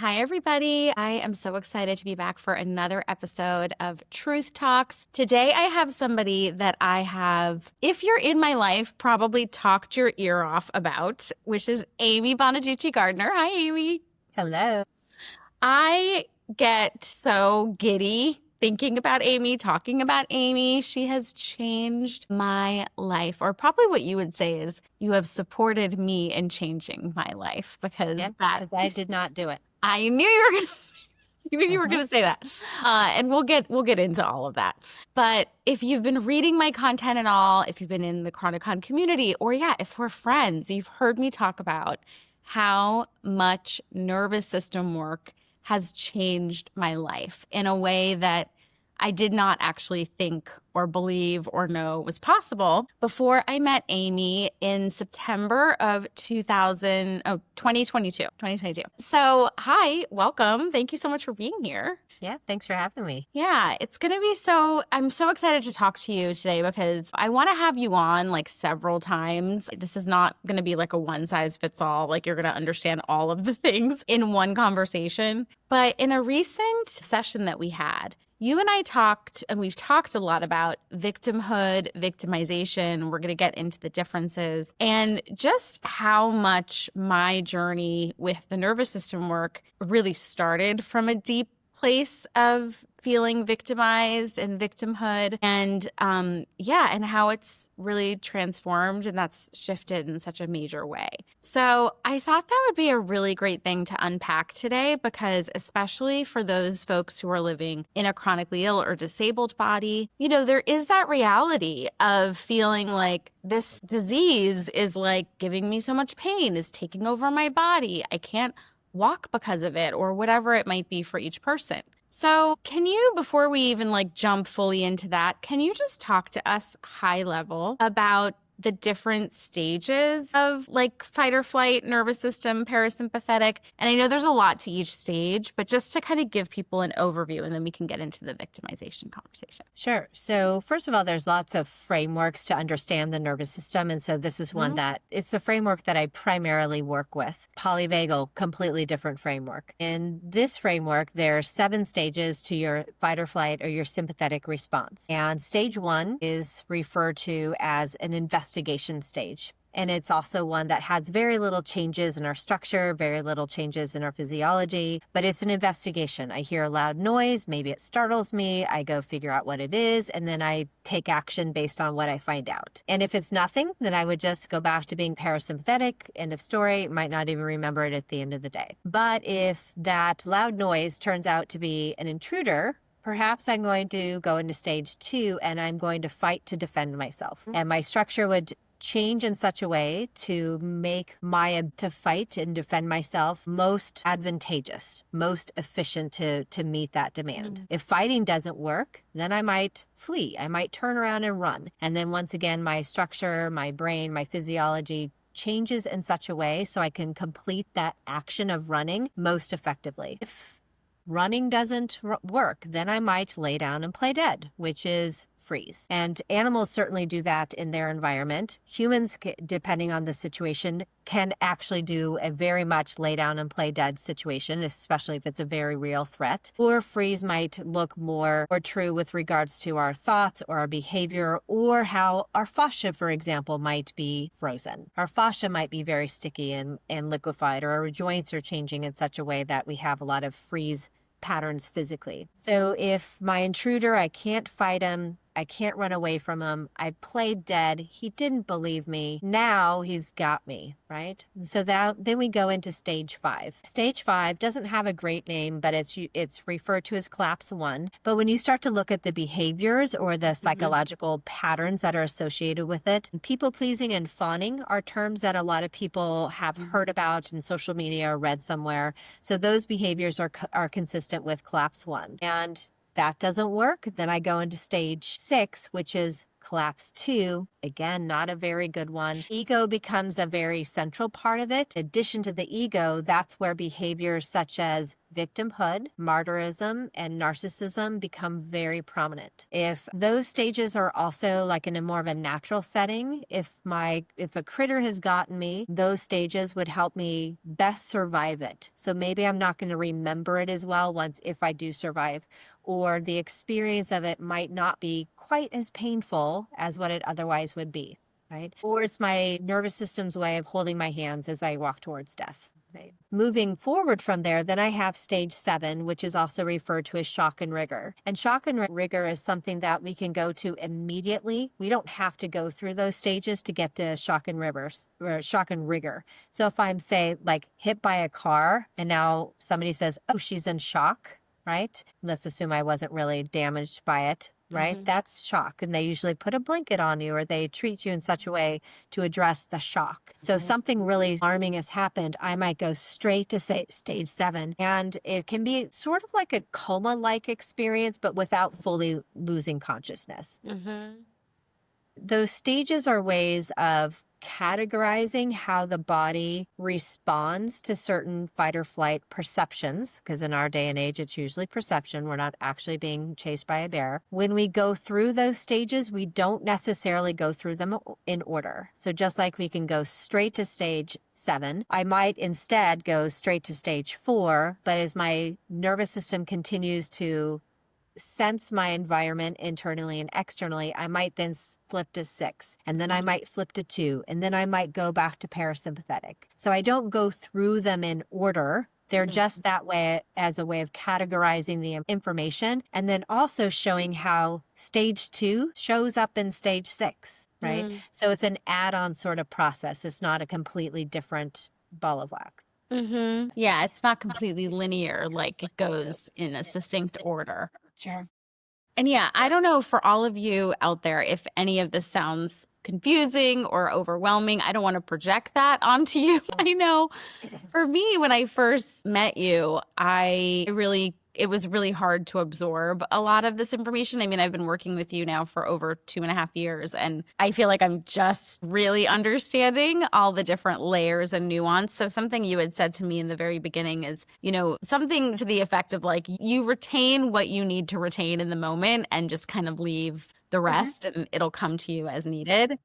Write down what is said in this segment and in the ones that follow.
Hi, everybody. I am so excited to be back for another episode of Truth Talks. Today, I have somebody that I have, if you're in my life, probably talked your ear off about, which is Amy Bonaduce-Gardner. Hi, Amy. Hello. I get so giddy thinking about Amy, talking about Amy. She has changed my life, or probably what you would say is you have supported me in changing my life because Yep, because I did not do it. I knew you were going to you were Mhm. going to say that. And we'll get into all of that. But if you've been reading my content at all, if you've been in the Chronicon community, or if we're friends, you've heard me talk about how much nervous system work has changed my life in a way that I did not actually think or believe or know was possible before I met Amy in September of 2022. So, hi, welcome. Thank you so much for being here. Yeah, thanks for having me. Yeah, it's going to be I'm so excited to talk to you today because I want to have you on like several times. This is not going to be like a one size fits all, like you're going to understand all of the things in one conversation. But in a recent session that we had, you and I talked, and we've talked a lot about victimhood, victimization. We're going to get into the differences and just how much my journey with the nervous system work really started from a deep place of feeling victimized and victimhood and and how it's really transformed and that's shifted in such a major way. So I thought that would be a really great thing to unpack today because especially for those folks who are living in a chronically ill or disabled body, there is that reality of feeling like this disease is like giving me so much pain, is taking over my body. I can't walk because of it or whatever it might be for each person. So can you, before we even like jump fully into that, can you just talk to us high level about the different stages of like fight or flight, nervous system, parasympathetic? And I know there's a lot to each stage, but just to kind of give people an overview and then we can get into the victimization conversation. Sure. So first of all, there's lots of frameworks to understand the nervous system. And so this is one that it's the framework that I primarily work with. Polyvagal, completely different framework. In this framework, there are 7 stages to your fight or flight or your sympathetic response. And stage 1 is referred to as an investigation stage. And it's also one that has very little changes in our structure, very little changes in our physiology, but it's an investigation. I hear a loud noise, maybe it startles me, I go figure out what it is, and then I take action based on what I find out. And if it's nothing, then I would just go back to being parasympathetic, end of story, might not even remember it at the end of the day. But if that loud noise turns out to be an intruder, perhaps I'm going to go into stage 2 and I'm going to fight to defend myself. And my structure would change in such a way to make to fight and defend myself most advantageous, most efficient to meet that demand. If fighting doesn't work, then I might flee. I might turn around and run. And then once again, my structure, my brain, my physiology changes in such a way so I can complete that action of running most effectively. If running doesn't work, then I might lay down and play dead, which is freeze. And animals certainly do that in their environment. Humans, depending on the situation, can actually do a very much lay down and play dead situation, especially if it's a very real threat. Or freeze might look more true with regards to our thoughts or our behavior or how our fascia, for example, might be frozen. Our fascia might be very sticky and liquefied, or our joints are changing in such a way that we have a lot of freeze patterns physically. So if my intruder, I can't fight him, I can't run away from him, I played dead, he didn't believe me, now he's got me, right? So then we go into stage 5. Stage 5 doesn't have a great name, but it's referred to as collapse 1. But when you start to look at the behaviors or the psychological patterns that are associated with it, people pleasing and fawning are terms that a lot of people have heard about in social media or read somewhere. So those behaviors are consistent with collapse 1. And that doesn't work, then I go into stage 6, which is collapse 2. Again, not a very good one. Ego becomes a very central part of it. In addition to the ego, that's where behaviors such as victimhood, martyrism, and narcissism become very prominent. If those stages are also like in a more of a natural setting, if a critter has gotten me, those stages would help me best survive it. So maybe I'm not going to remember it as well once if I do survive, or the experience of it might not be quite as painful as what it otherwise would be. Right? Or it's my nervous system's way of holding my hands as I walk towards death. Right? Moving forward from there, then I have stage 7, which is also referred to as shock and rigor. And shock and rigor is something that we can go to immediately. We don't have to go through those stages to get to shock and rigor. So if I'm, say, like hit by a car and now somebody says, oh, she's in shock, right? Let's assume I wasn't really damaged by it. Right? That's shock. And they usually put a blanket on you or they treat you in such a way to address the shock. So if something really alarming has happened, I might go straight to stage 7. And it can be sort of like a coma-like experience, but without fully losing consciousness. Those stages are ways of categorizing how the body responds to certain fight or flight perceptions, because in our day and age, it's usually perception. We're not actually being chased by a bear. When we go through those stages, we don't necessarily go through them in order. So just like we can go straight to stage 7, I might instead go straight to stage 4, but as my nervous system continues to sense my environment internally and externally, I might then flip to 6, and then I might flip to 2, and then I might go back to parasympathetic. So I don't go through them in order. They're just that way as a way of categorizing the information and then also showing how stage 2 shows up in stage 6, right? So it's an add-on sort of process. It's not a completely different ball of wax. Yeah, it's not completely linear, like it goes in a succinct order. Sure. And yeah, I don't know for all of you out there if any of this sounds confusing or overwhelming. I don't want to project that onto you. I know for me, when I first met you, it was really hard to absorb a lot of this information. I mean, I've been working with you now for over 2.5 years, and I feel like I'm just really understanding all the different layers and nuance. So something you had said to me in the very beginning is, something to the effect of like, you retain what you need to retain in the moment and just kind of leave the rest and it'll come to you as needed,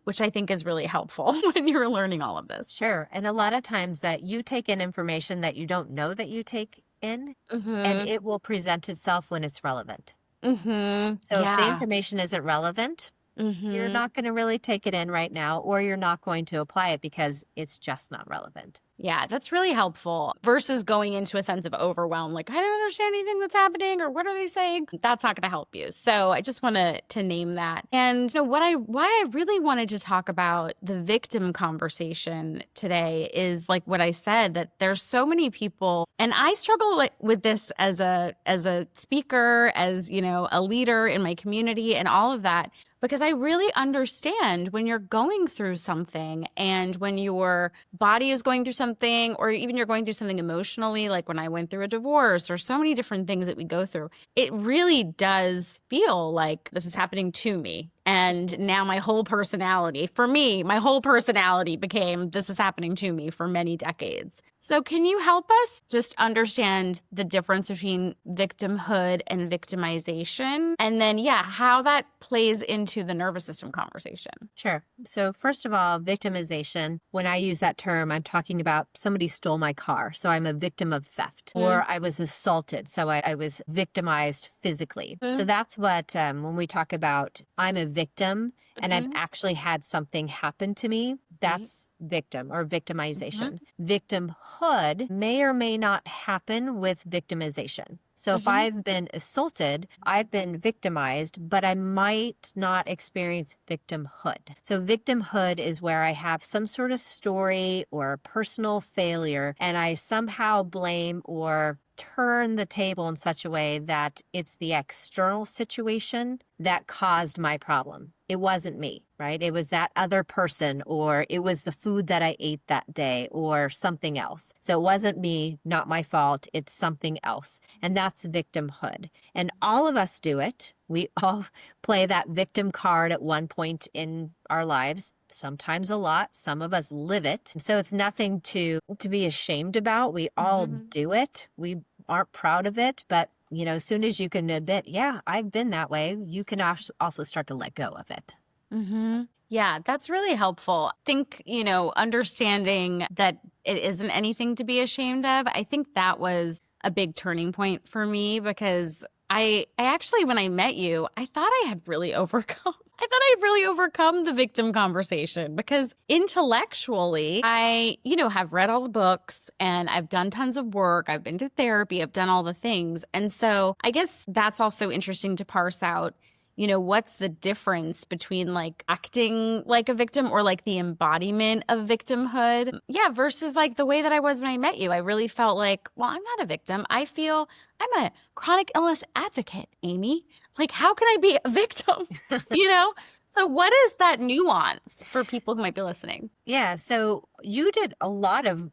which I think is really helpful when you're learning all of this. Sure. And a lot of times that you take in information that you don't know that you take in, and it will present itself when it's relevant. So if the information isn't relevant, you're not going to really take it in right now, or you're not going to apply it because it's just not relevant. Yeah, that's really helpful versus going into a sense of overwhelm. Like, I don't understand anything that's happening or what are they saying? That's not going to help you. So I just want to name that. And why I really wanted to talk about the victim conversation today is like what I said, that there's so many people, and I struggle with this as a speaker, as, a leader in my community and all of that. Because I really understand when you're going through something and when your body is going through something, or even you're going through something emotionally, like when I went through a divorce or so many different things that we go through, it really does feel like this is happening to me. And now my whole personality became this is happening to me for many decades. So can you help us just understand the difference between victimhood and victimization? And then, how that plays into the nervous system conversation. Sure. So first of all, victimization, when I use that term, I'm talking about somebody stole my car. So I'm a victim of theft, or I was assaulted. So I was victimized physically. So that's what, when we talk about I'm a victim and I've actually had something happen to me, that's victim or victimization. Victimhood may or may not happen with victimization. So if I've been assaulted, I've been victimized, but I might not experience victimhood. So victimhood is where I have some sort of story or personal failure, and I somehow blame or turn the table in such a way that it's the external situation that caused my problem. It wasn't me, right? It was that other person, or it was the food that I ate that day, or something else. So it wasn't me, not my fault. It's something else. And that's victimhood. And all of us do it. We all play that victim card at one point in our lives. sometimes a lot. Some of us live it. So it's nothing to be ashamed about. We all do it. We aren't proud of it, but as soon as you can admit, yeah, I've been that way, you can also start to let go of it. Mm-hmm. Yeah, that's really helpful. I think, understanding that it isn't anything to be ashamed of, I think that was a big turning point for me because I actually, when I met you, I thought I had really overcome. I thought I had really overcome the victim conversation because intellectually, I, have read all the books and I've done tons of work. I've been to therapy. I've done all the things. And so I guess that's also interesting to parse out. What's the difference between like acting like a victim or like the embodiment of victimhood? Yeah, versus like the way that I was when I met you. I really felt like, well, I'm not a victim. I feel I'm a chronic illness advocate, Amy. Like, how can I be a victim? you know? So what is that nuance for people who might be listening? Yeah. So you did a lot of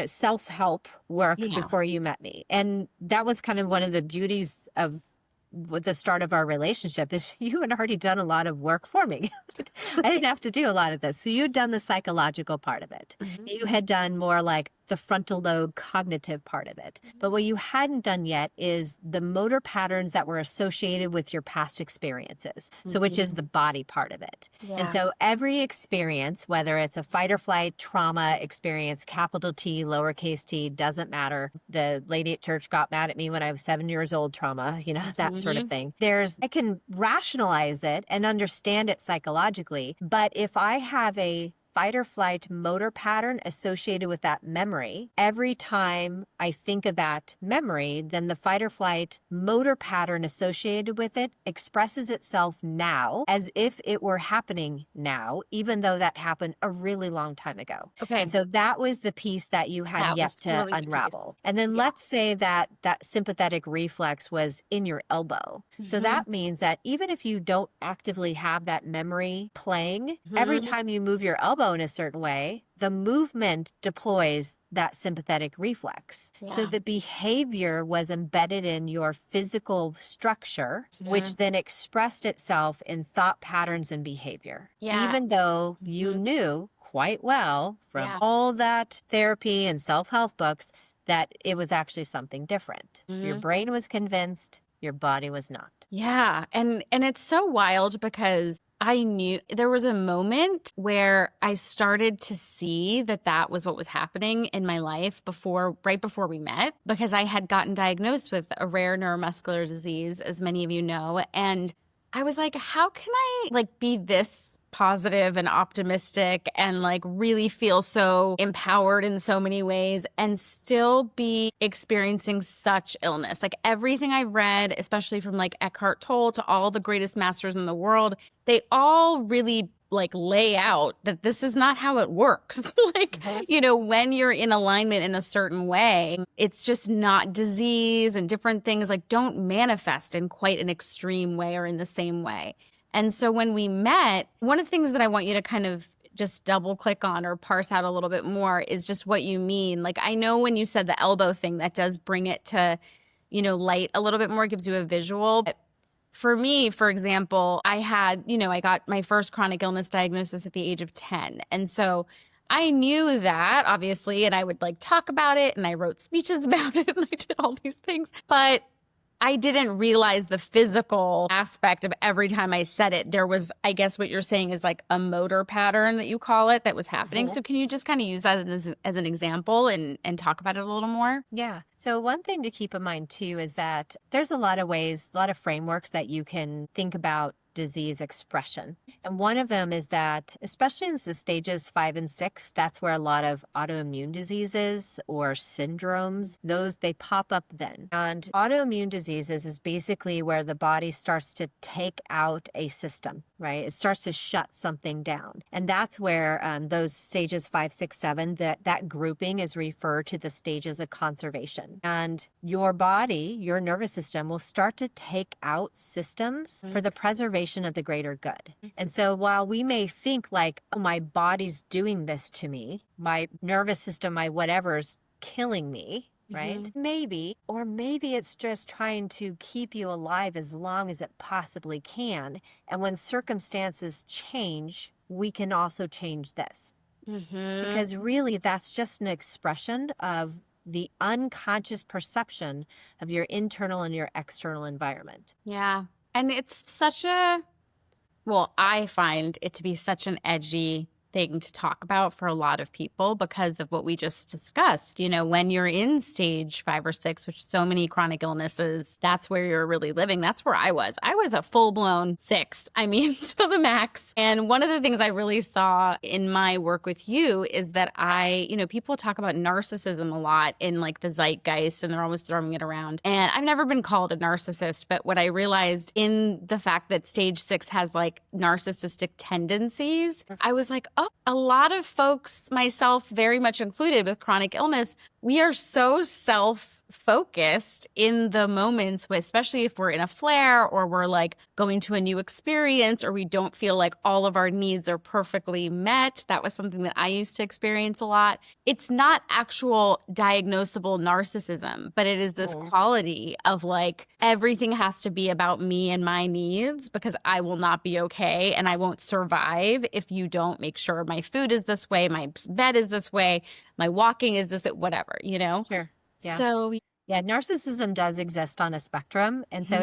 self-help work Yeah. before you met me. And that was kind of one of the beauties of with the start of our relationship is you had already done a lot of work for me. I didn't have to do a lot of this. So you'd done the psychological part of it. You had done more like the frontal lobe cognitive part of it. But what you hadn't done yet is the motor patterns that were associated with your past experiences. So which is the body part of it. Yeah. And so every experience, whether it's a fight or flight trauma experience, capital T, lowercase t, doesn't matter. The lady at church got mad at me when I was 7 years old trauma, that sort of thing. I can rationalize it and understand it psychologically. But if I have a fight or flight motor pattern associated with that memory, every time I think of that memory, then the fight or flight motor pattern associated with it expresses itself now as if it were happening now, even though that happened a really long time ago. Okay. And so that was the piece that you had That yet was to totally the unravel. piece. And then let's say that sympathetic reflex was in your elbow. So that means that even if you don't actively have that memory playing, every time you move your elbow in a certain way, the movement deploys that sympathetic reflex. Yeah. So the behavior was embedded in your physical structure, which then expressed itself in thought patterns and behavior. Yeah. Even though you knew quite well from all that therapy and self-help books that it was actually something different. Your brain was convinced, your body was not. Yeah. And it's so wild because I knew there was a moment where I started to see that that was what was happening in my life right before we met, because I had gotten diagnosed with a rare neuromuscular disease, as many of you know. And I was like, how can I like be this positive and optimistic and like really feel so empowered in so many ways and still be experiencing such illness? Like everything I read, especially from like Eckhart Tolle to all the greatest masters in the world, they all really like lay out that this is not how it works. Like, when you're in alignment in a certain way, it's just not disease, and different things like don't manifest in quite an extreme way or in the same way. And so when we met, one of the things that I want you to kind of just double click on or parse out a little bit more is just what you mean. Like, I know when you said the elbow thing, that does bring it to, light a little bit more, gives you a visual. But for me, for example, I got my first chronic illness diagnosis at the age of 10. And so I knew that, obviously, and I would like talk about it and I wrote speeches about it and I did all these things. But I didn't realize the physical aspect of every time I said it. There was, I guess what you're saying is like a motor pattern that you call it that was happening. So can you just kind of use that as an example and talk about it a little more? Yeah. So one thing to keep in mind too is that there's a lot of frameworks that you can think about disease expression. And one of them is that, especially in the stages 5 and 6, that's where a lot of autoimmune diseases or syndromes, they pop up then. And autoimmune diseases is basically where the body starts to take out a system, right? It starts to shut something down. And that's where those stages 5, 6, 7, that grouping is referred to the stages of conservation. And your body, your nervous system will start to take out systems for the preservation of the greater good. And so while we may think like, oh, my body's doing this to me, my nervous system, my whatever's killing me, right? Maybe it's just trying to keep you alive as long as it possibly can. And when circumstances change, we can also change this. Mm-hmm. Because really, that's just an expression of the unconscious perception of your internal and your external environment. Yeah. And it's I find it to be such an edgy thing to talk about for a lot of people because of what we just discussed. When you're in stage 5 or 6, which so many chronic illnesses, that's where you're really living. That's where I was. I was a full-blown 6, I mean, to the max. And one of the things I really saw in my work with you is that people talk about narcissism a lot in like the zeitgeist, and they're always throwing it around. And I've never been called a narcissist, but what I realized in the fact that stage 6 has like narcissistic tendencies, I was like, oh, a lot of folks, myself very much included with chronic illness, we are so self-focused in the moments, especially if we're in a flare or we're like going to a new experience or we don't feel like all of our needs are perfectly met. That was something that I used to experience a lot. It's not actual diagnosable narcissism, but it is this quality of like everything has to be about me and my needs because I will not be okay and I won't survive if you don't make sure my food is this way, my bed is this way, my walking is this, whatever, Sure. Yeah. So yeah, narcissism does exist on a spectrum. And so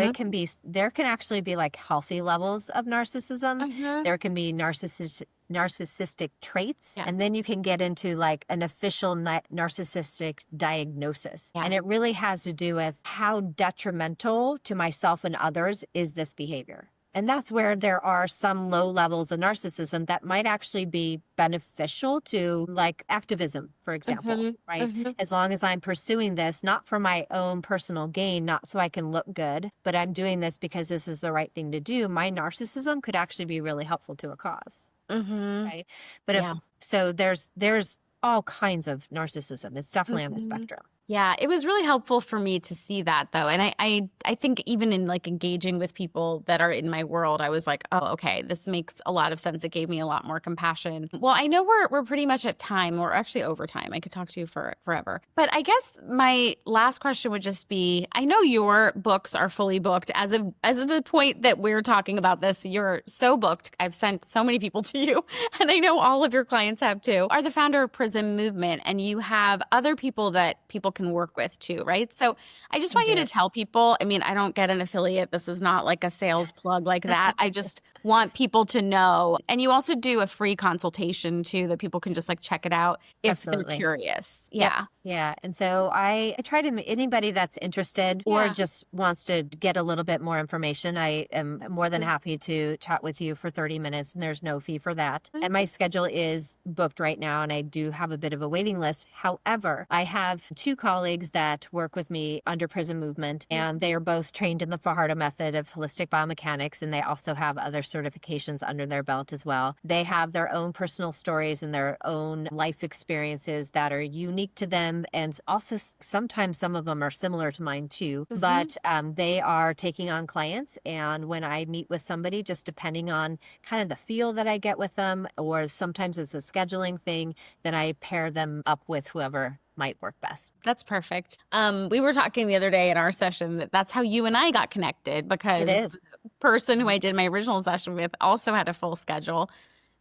there can actually be like healthy levels of narcissism. There can be narcissistic traits. Yeah. And then you can get into like an official narcissistic diagnosis. Yeah. And it really has to do with how detrimental to myself and others is this behavior. And that's where there are some low levels of narcissism that might actually be beneficial to like activism, for example, right? As long as I'm pursuing this, not for my own personal gain, not so I can look good, but I'm doing this because this is the right thing to do, my narcissism could actually be really helpful to a cause, right? But so there's all kinds of narcissism. It's definitely on the spectrum. Yeah, it was really helpful for me to see that though. And I think even in like engaging with people that are in my world, I was like, oh, okay, this makes a lot of sense. It gave me a lot more compassion. Well, I know we're pretty much at time. We're actually over time. I could talk to you for forever. But I guess my last question would just be, I know your books are fully booked as of the point that we're talking about this. You're so booked. I've sent so many people to you, and I know all of your clients have too. Are the founder of Prism Movement, and you have other people that people can work with too, right? So I just want you to tell people, I mean, I don't get an affiliate. This is not like a sales plug like that. I just want people to know. And you also do a free consultation too that people can just like check it out if they're curious. Yeah. Yeah. And so I try to, anybody that's interested or just wants to get a little bit more information, I am more than happy to chat with you for 30 minutes, and there's no fee for that. And my schedule is booked right now, and I do have a bit of a waiting list. However, I have 2 colleagues that work with me under Prism Movement, and they are both trained in the Fajardo method of holistic biomechanics, and they also have other certifications under their belt as well. They have their own personal stories and their own life experiences that are unique to them, and also sometimes some of them are similar to mine too. But they are taking on clients, and when I meet with somebody, just depending on kind of the feel that I get with them, or sometimes it's a scheduling thing, then I pair them up with whoever might work best. That's perfect. We were talking the other day in our session that's how you and I got connected, because the person who I did my original session with also had a full schedule,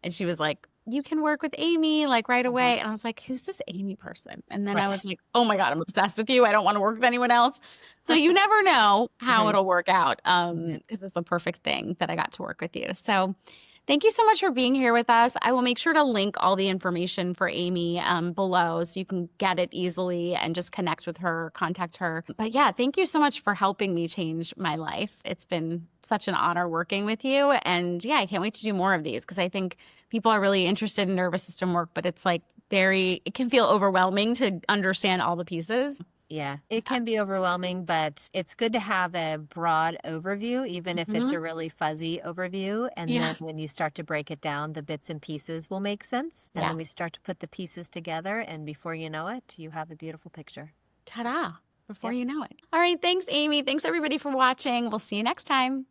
and she was like, you can work with Amy like right away. And I was like, who's this Amy person? And then I was like, oh my God, I'm obsessed with you. I don't want to work with anyone else. So you never know how it'll work out, because it's the perfect thing that I got to work with you. So thank you so much for being here with us. I will make sure to link all the information for Amy below so you can get it easily and just connect with her, contact her. But yeah, thank you so much for helping me change my life. It's been such an honor working with you. And yeah, I can't wait to do more of these, because I think people are really interested in nervous system work, but it's like it can feel overwhelming to understand all the pieces. Yeah, it can be overwhelming, but it's good to have a broad overview, even if it's a really fuzzy overview. And then when you start to break it down, the bits and pieces will make sense. And then we start to put the pieces together. And before you know it, you have a beautiful picture. Ta-da! Before you know it. All right. Thanks, Amy. Thanks, everybody, for watching. We'll see you next time. Bye.